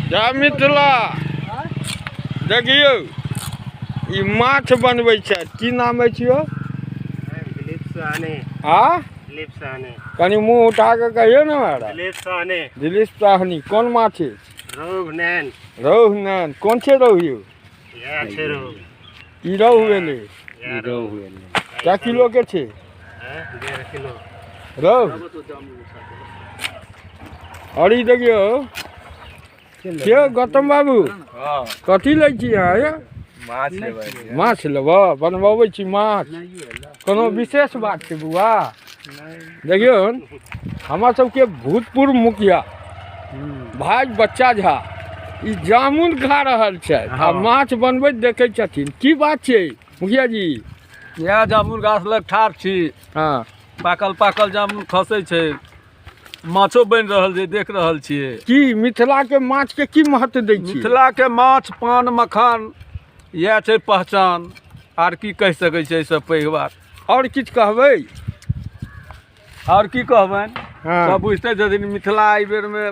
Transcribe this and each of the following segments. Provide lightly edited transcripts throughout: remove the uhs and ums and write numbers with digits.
जय मिथिला। देखियो ई माछ बनबै छै, की नाम है छियो? दिलीप साहनी। हाँ दिलीप साहनी। कनी मुंह उठा के कहियो ना मेरा। दिलीप साहनी। दिलीप साहनी कौन माछ है? रोहु नैन। रोहु नैन कौन छे रोहु? या छे रोहु। ई रोहु भेले। या रोहु भेले। क्या किलो के छे? 1.5 किलो। रोहु। और ई देखियो क्यों गौतम बाबू कथी लै छी अहाँ? माछ लेबै। माछ लेबऽ? बनबबै छी माछ? कोनो विशेष बात छै बुआ? देखियो हमरा सबके भूतपूर्व मुखिया भाई बच्चा झा ई जामुन खा रहल छै आ माछ बनबैत देखै छथिन, की बात छै मुखिया जी? इएह जामुन गाछ लग ठाढ़ छी। हाँ पाकल पाकल जामुन खसै छै, माछो बनि रहल छै, देख रहल छियै। की मिथिला के माछ के की महत्व दै छी? मिथिला के माछ पान मखान इएह छै पहचान, आर की कहि सकै छै एहिसँ पैघ बात? और किछु कहबै? और की कहबनि? हाँ। सब बुझते छथिन मिथिला एहि बेर में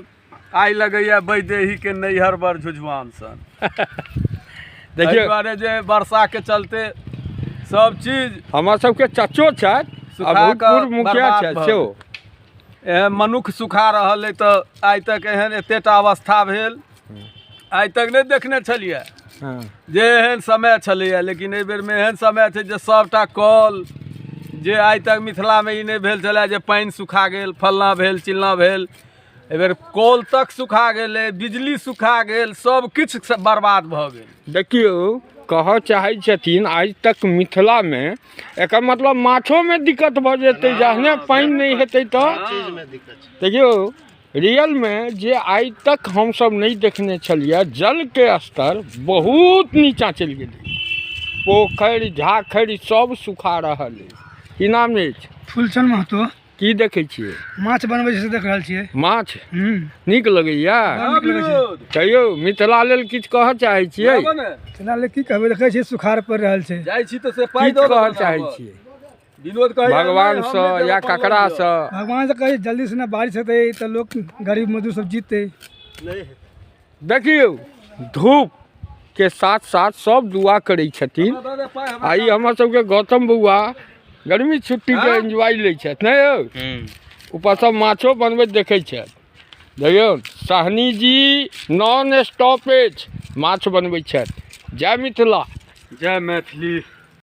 आइ लगैया वैदेही के नैहर बड़ झुझवान सन। देखियो एहि दुआरे जे वर्षा के चलते सब चीज हमरा सबके चचो छथि आ भूतपूर्व मुखिया छथि सेहो। एहन मनुख सुखा रहल है तो आइ तक एहन एतेटा अवस्था भेल आइ तक नहीं देखने छलिए हाँ। जे एहन समय छलैया। लेकिन एहि बेर में एहन समय छै जे सबटा कल जे आइ तक मिथिला में ई नहीं भेल छलै जे पानि सुखा गेल, फलना भेल चिलना भेल, एहि बेर कल तक सुखा गेलै, बिजली सुखा गेल, सब किछु बर्बाद भऽ गेल। देखियो कह चाहे छथिन आज तक मिथिला में एकर मतलब माछो में दिक्कत भऽ जेतै, जहने पानि नहीं हेतै तो चीज में दिक्कत छै। देखियो रियल में जे आज तक हम सब नहीं देखने छलिए, जल के स्तर बहुत नीचा चलि गेलै, पोखरि झाखरि सब सुखा रहल है। की नाम अछि? फूलचंद महतो। की देखै छियै? माछ बनबै छै से देख रहल छियै। माछ नीक लगैया? नीक लगै छै। कहियो मिथिला लेल किछु कहऽ चाहे छियै? तेना ले की कहबै, देखै छियै सुखाड़ पड़ि रहल छै। जाइ छी तऽ से पाइ किछु कहऽ चाहे छियै विनोद कहैया भगवान नहीं, हम से नहीं देब या अपन ककरा लग से? भगवान से कही जल्दी से ना बारिश हेतै तऽ लोग गरीब मजदूर सब जीतै। नहीं देखियो धूप के साथ साथ सब दुआ करै छथिन। आई हमर सबके गौतम बउआ गर्मी छुट्टी के एंजॉय लै छथि नहीं यौ? ऊपर सब माछो बनबैत देखै छथि। देखियौ साहनी जी नॉन स्टॉपेज माछ बनबै छथि। जय मिथिला। जय मैथिली।